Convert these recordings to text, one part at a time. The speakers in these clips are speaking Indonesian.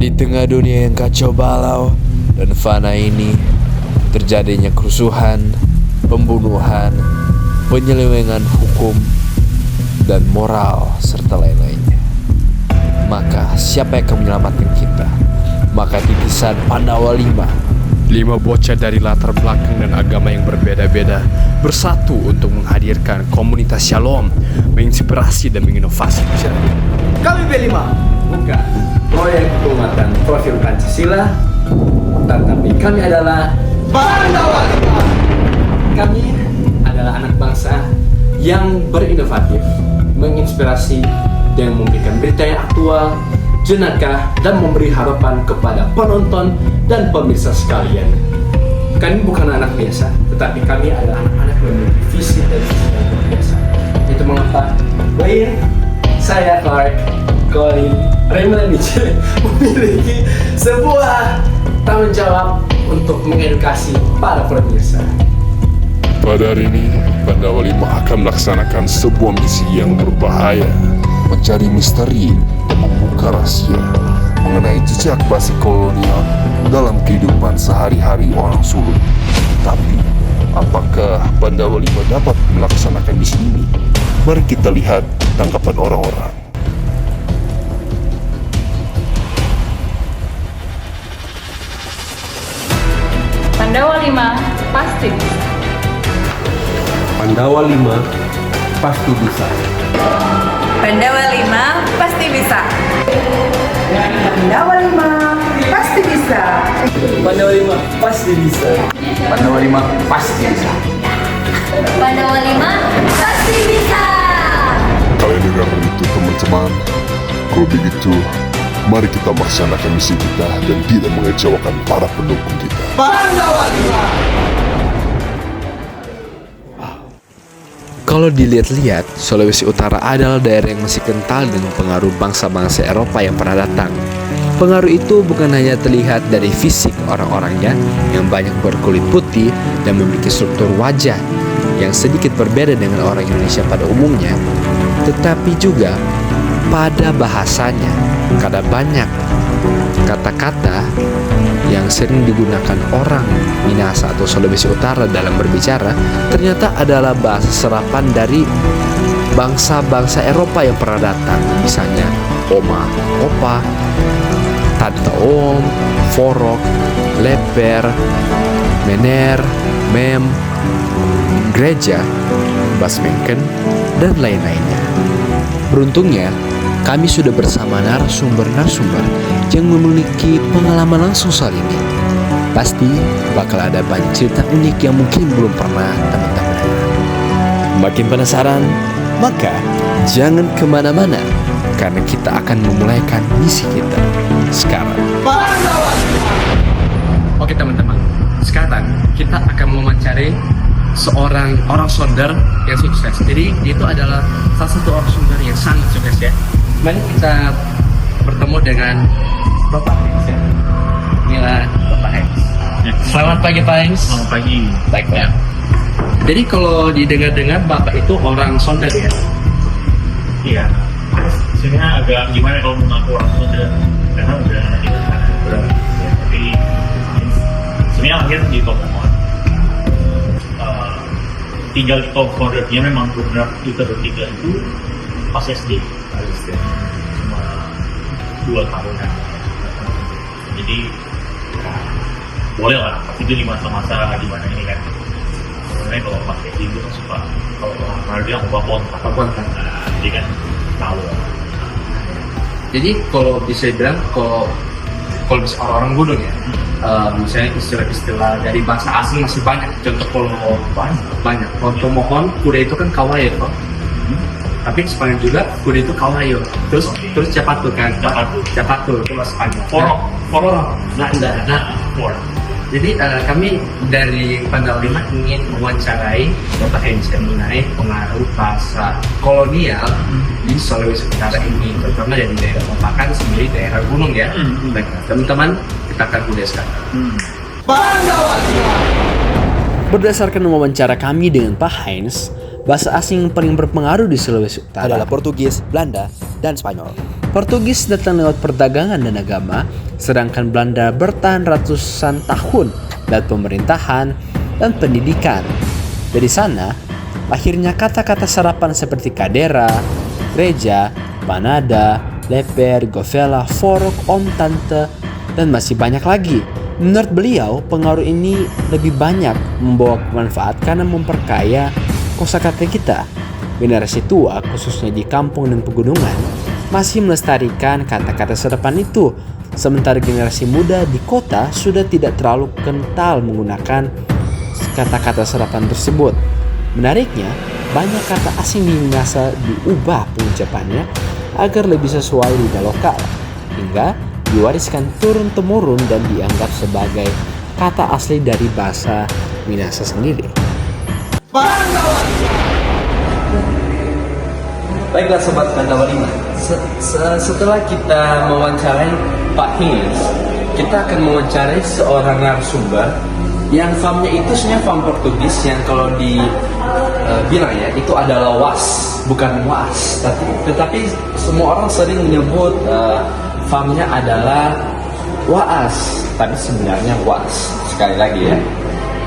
Di tengah dunia yang kacau balau dan fana ini, terjadinya kerusuhan, pembunuhan, penyelewengan hukum, dan moral, serta lain-lainnya. Maka siapa yang akan menyelamatkan kita? Maka titisan Pandawa 5 bocah dari latar belakang dan agama yang berbeda-beda bersatu untuk menghadirkan komunitas Shalom, menginspirasi dan menginovasi masyarakat. Kami B5 bukan proyek penguatan profil Pancasila, tetapi kami adalah Pandawa 5. Kami adalah anak bangsa yang berinovatif, menginspirasi, dan memberikan berita yang aktual, jenaka, dan memberi harapan kepada penonton dan pemirsa sekalian. Kami bukan anak biasa, tetapi kami adalah anak-anak yang memiliki visi dan misi yang luar biasa. Itu mengapa saya Clark, Colin, Raymond, dan Nietzsche memiliki sebuah tanggung jawab untuk mengedukasi para pemirsa. Pada hari ini, Pandawa 5 akan melaksanakan sebuah misi yang berbahaya, mencari misteri dan membuka rahasia mengenai jejak basi kolonial dalam kehidupan sehari-hari orang Sulu. Tapi, apakah Pandawa 5 dapat melaksanakan misi ini? Mari kita lihat tanggapan orang-orang. Pandawa 5 pasti bisa. Pandawa 5 pasti bisa. Pandawa 5 pasti bisa. Pandawa 5 pasti bisa. Pandawa 5 pasti bisa. Pandawa 5 pasti bisa. Pandawa 5 pasti bisa. Kalian dengar itu teman-teman? Kalau begitu, mari kita melaksanakan misi kita dan tidak mengecewakan para pendukung kita. Pandawa 5. Kalau dilihat-lihat, Sulawesi Utara adalah daerah yang masih kental dengan pengaruh bangsa-bangsa Eropa yang pernah datang. Pengaruh itu bukan hanya terlihat dari fisik orang-orangnya yang banyak berkulit putih dan memiliki struktur wajah yang sedikit berbeda dengan orang Indonesia pada umumnya, tetapi juga pada bahasanya. Karena banyak kata-kata yang sering digunakan orang Minahasa atau Sulawesi Utara dalam berbicara ternyata adalah bahasa serapan dari bangsa-bangsa Eropa yang pernah datang. Misalnya oma, opa, tante om, forok, leper, mener, mem, gereja, basmengken, dan lain-lainnya. Beruntungnya, kami sudah bersama narasumber-narasumber yang memiliki pengalaman langsung soal ini. Pasti bakal ada banyak cerita unik yang mungkin belum pernah teman-teman dengar. Makin penasaran? Maka jangan kemana-mana, karena kita akan memulaikan misi kita sekarang. Oke teman-teman, sekarang kita akan mewawancari seorang orang solder yang sukses. Jadi itu adalah salah satu orang solder yang sangat sukses ya. Mari kita bertemu dengan Bapak Hens ya. Inilah Bapak Hens. Selamat pagi Pak Hens. Selamat pagi. Baik Pak. Jadi kalau didengar-dengar Bapak itu orang solder ya? Iya. Sebenarnya agak gimana kalau mengaku orang Sunda karena udah itu kan berat. Ya, tapi sebenarnya lahir di Tomohon. Tinggal di Tomohonnya memang benar kita bertiga itu pas SD. Cuma 2 tahunan. Jadi ya, boleh lah. Tapi itu di masa-masa di mana ini kan. Sebenarnya kalau pas SD itu kan suka kalau orang dia ngubah kontak. Nah, jadi kan tahu. Jadi kalau bisa dibilang kalau bisa orang-orang gunung ya, misalnya istilah-istilah dari bahasa asing masih banyak. Contoh kalau banyak. Kalau Tomohon, kuda itu kan kawayo, tapi Spanyol juga kuda itu kawayo. Terus capatu kan? Capatu itu bahasa Spanyol. Forok. Nah. Jadi kami dari Pandawa 5 ingin mewawancarai Bapak Hens mengenai pengaruh bahasa kolonial di Sulawesi Utara ini, terutama dari daerah Bapak kan sendiri daerah gunung ya. Baik, teman-teman, kita akan mulai sekarang. Berdasarkan wawancara kami dengan Pak Hens, Bahasa asing yang paling berpengaruh di Sulawesi Utara adalah Portugis, Belanda, dan Spanyol. Portugis datang lewat perdagangan dan agama, sedangkan Belanda bertahan ratusan tahun lewat pemerintahan dan pendidikan. Dari sana, akhirnya kata-kata serapan seperti kadera, gereja, panada, leper, govela, forok, om, tante, dan masih banyak lagi. Menurut beliau, pengaruh ini lebih banyak membawa manfaat karena memperkaya kosakata kita. Generasi tua, khususnya di kampung dan pegunungan, masih melestarikan kata-kata serapan itu, sementara generasi muda di kota sudah tidak terlalu kental menggunakan kata-kata serapan tersebut. Menariknya, banyak kata asing di Minahasa diubah pengucapannya agar lebih sesuai lidah lokal, hingga diwariskan turun-temurun dan dianggap sebagai kata asli dari bahasa Minahasa sendiri. Baiklah Sobat Pandawa 5, setelah kita mewawancarai Pak Hingis, kita akan mewawancarai seorang narasumber yang farmnya itu sebenarnya farm Portugis yang kalau bilang ya itu adalah was, bukan was, tetapi semua orang sering menyebut farmnya adalah waas, tapi sebenarnya was. Sekali lagi ya.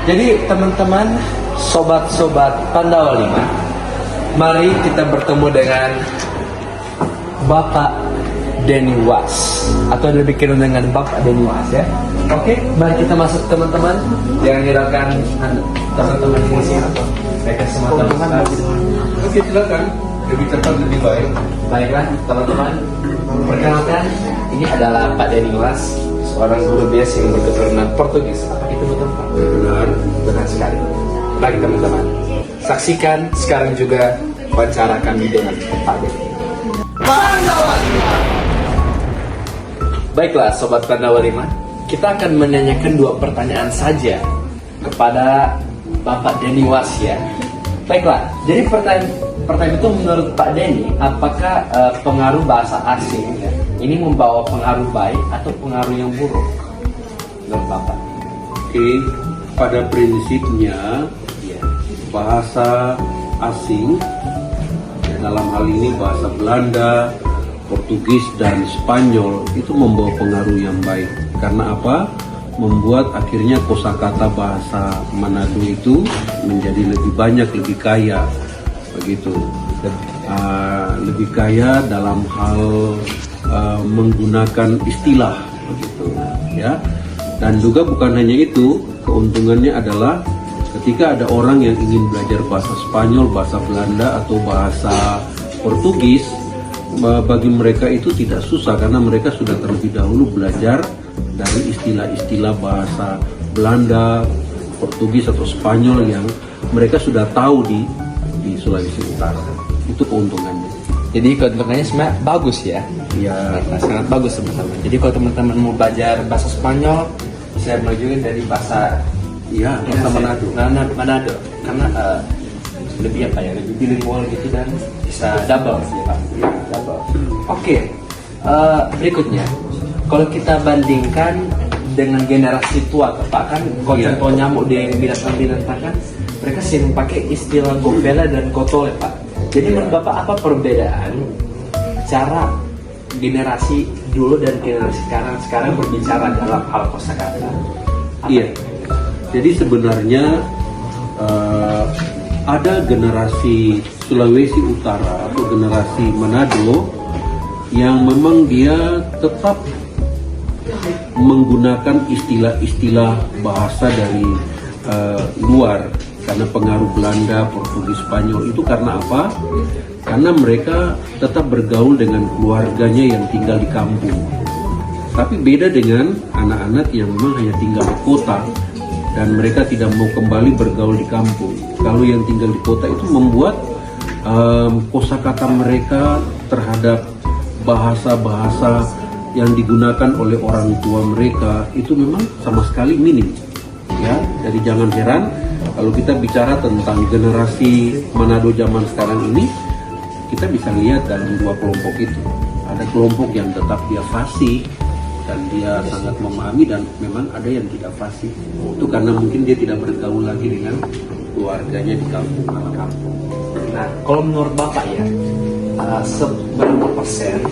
Jadi teman-teman, sobat-sobat Pandawa 5, mari kita bertemu dengan Bapak Denny Was, atau lebih dikenal dengan Bapak Denny Was ya. Oke, mari kita masuk teman-teman. Jangan hiraukan teman-teman di sini atau mereka semua teman-teman. Oke, silakan. Lebih cepat lebih baik. Baiklah teman-teman, perkenalkan, ini adalah Pak Denny Was, seorang guru biasa yang berketurunan Portugis. Apa itu betul Pak? Benar sekali. Baik teman-teman, saksikan sekarang juga wawancara kami dengan Pak Denny. Baiklah Sobat Pandawa 5, kita akan menanyakan 2 pertanyaan saja kepada Bapak Denny Was ya. Baiklah, jadi pertanyaan itu menurut Pak Denny, apakah pengaruh bahasa asing ya, ini membawa pengaruh baik atau pengaruh yang buruk menurut Bapak? Oke, pada prinsipnya bahasa asing ya, dalam hal ini bahasa Belanda, Portugis dan Spanyol itu membawa pengaruh yang baik. Karena apa? Membuat akhirnya kosakata bahasa Manado itu menjadi lebih banyak, lebih kaya, begitu. Lebih kaya dalam hal menggunakan istilah, begitu, ya. Dan juga bukan hanya itu, keuntungannya adalah ketika ada orang yang ingin belajar bahasa Spanyol, bahasa Belanda atau bahasa Portugis, bagi mereka itu tidak susah karena mereka sudah terlebih dahulu belajar dari istilah-istilah bahasa Belanda, Portugis atau Spanyol yang mereka sudah tahu di Sulawesi Utara. Itu keuntungannya. Jadi keuntungannya sebenarnya bagus ya. Ya, sangat bagus teman-teman. Jadi kalau teman-teman mau belajar bahasa Spanyol, saya menunjukkan dari bahasa Manado. Karena lebih apa ya, lebih bilingual gitu dan bisa double sih Pak. Ya, double. Oke. Berikutnya, kalau kita bandingkan dengan generasi tua Pak, kan kalau contoh nyamuk di binatang-binatang kan mereka sering pakai istilah govela dan kotole Pak. Jadi menurut Bapak apa perbedaan cara generasi dulu dan generasi sekarang berbicara dalam hal kosakata? Iya. Jadi sebenarnya ada generasi Sulawesi Utara atau generasi Manado yang memang dia tetap menggunakan istilah-istilah bahasa dari luar karena pengaruh Belanda, Portugis, Spanyol. Itu karena apa? Karena mereka tetap bergaul dengan keluarganya yang tinggal di kampung. Tapi beda dengan anak-anak yang memang hanya tinggal di kota dan mereka tidak mau kembali bergaul di kampung. Kalau yang tinggal di kota itu membuat kosakata mereka terhadap bahasa-bahasa yang digunakan oleh orang tua mereka itu memang sama sekali minim. Ya, jadi jangan heran kalau kita bicara tentang generasi Manado zaman sekarang ini, kita bisa lihat dalam 2 kelompok itu. Ada kelompok yang tetap dia fasih dan dia sangat memahami, dan memang ada yang tidak fasih. Itu karena mungkin dia tidak bergaul lagi dengan keluarganya di kampung. Nah, kalau menurut Bapak ya, seberapa persen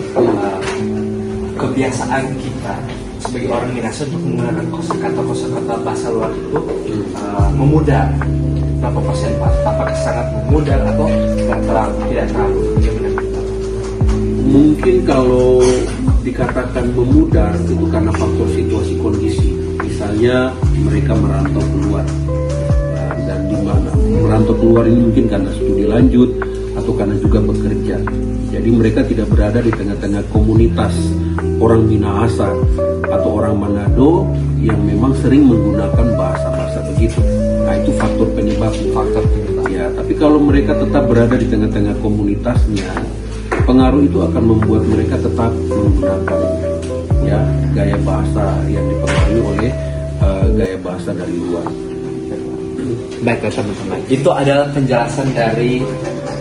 kebiasaan kita sebagai orang Minahasa untuk menggunakan kosakata bahasa luar itu memudar? Berapa persen Pak? Apakah sangat memudar atau tidak terlalu? Mungkin kalau dikatakan memudar itu karena faktor situasi kondisi. Misalnya mereka merantau keluar, dan di mana merantau keluar ini mungkin karena studi lanjut atau karena juga bekerja. Jadi mereka tidak berada di tengah-tengah komunitas orang Minahasa atau orang Manado yang memang sering menggunakan bahasa-bahasa begitu. Nah, itu faktor penyebab. Ya, tapi kalau mereka tetap berada di tengah-tengah komunitasnya, pengaruh itu akan membuat mereka tetap menggunakan ya gaya bahasa yang dipengaruhi oleh gaya bahasa dari luar. Baiklah teman-teman, itu adalah penjelasan dari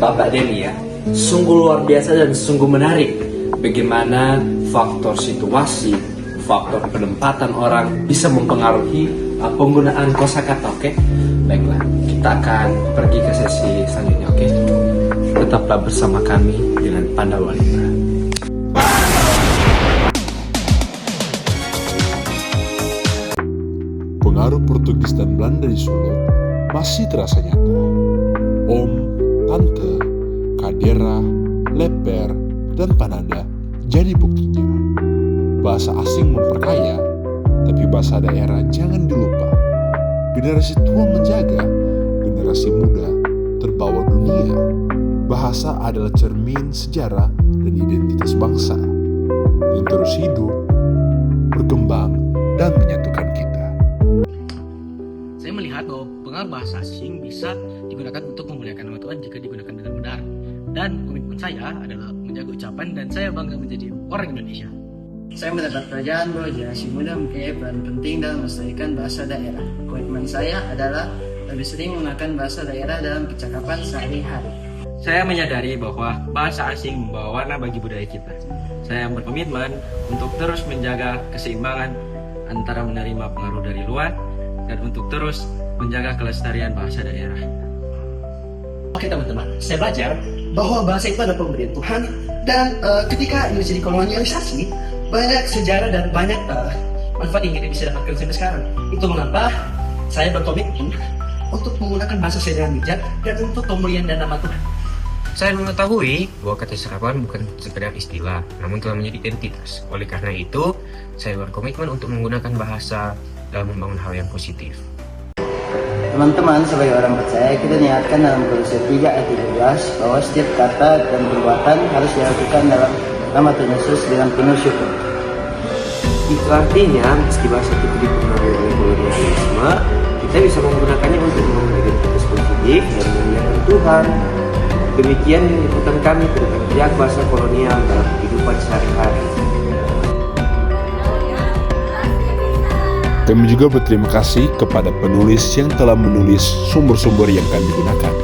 Bapak Denny ya. Sungguh luar biasa dan sungguh menarik bagaimana faktor situasi, faktor penempatan orang bisa mempengaruhi penggunaan kosakata. Oke? Baiklah, kita akan pergi ke sesi selanjutnya. Oke? Tetaplah bersama kami dengan Pandawa 5. Pengaruh Portugis dan Belanda di Solo masih terasa nyata. Om, tante, kadera, leper, dan panada jadi buktinya. Bahasa asing memperkaya, tapi bahasa daerah jangan dilupa. Generasi tua menjaga, generasi muda terbawa dunia. Bahasa adalah cermin sejarah dan identitas bangsa yang terus hidup, berkembang, dan menyatukan kita. Saya melihat bahwa pengaruh bahasa asing bisa digunakan untuk memuliakan nama Tuhan jika digunakan dengan benar. Dan komitmen saya adalah menjaga ucapan dan saya bangga menjadi orang Indonesia. Saya mendapat pelajaran bahwa generasi muda mempunyai peran penting dalam melestarikan bahasa daerah. Komitmen saya adalah lebih sering menggunakan bahasa daerah dalam percakapan sehari-hari. Saya menyadari bahwa bahasa asing membawa warna bagi budaya kita. Saya berkomitmen untuk terus menjaga keseimbangan antara menerima pengaruh dari luar dan untuk terus menjaga kelestarian bahasa daerah. Oke teman-teman, saya belajar bahwa bahasa itu adalah pemberian Tuhan dan ketika Indonesia dikolonialisasi, banyak sejarah dan banyak manfaat yang kita bisa dapatkan sampai sekarang. Itu mengapa saya berkomitmen untuk menggunakan bahasa saya dengan bijak dan untuk pemulihan dan nama Tuhan. Saya mengetahui bahwa kata serapan bukan sekedar istilah, namun telah menjadi identitas. Oleh karena itu, saya berkomitmen untuk menggunakan bahasa dalam membangun hal yang positif. Teman-teman, sebagai orang percaya, kita niatkan dalam Kolose 3 ayat 13 bahwa setiap kata dan perbuatan harus dilakukan dalam nama Tuhan Yesus dengan penuh syukur. Itu artinya, meski bahasa itu dipengaruhi oleh kolonialisme, kita bisa menggunakannya untuk membangun identitas positif dan memuliakan Tuhan. Demikian liputan kami tentang jejak bahasa kolonial dalam kehidupan sehari-hari. Kami juga berterima kasih kepada penulis yang telah menulis sumber-sumber yang kami gunakan.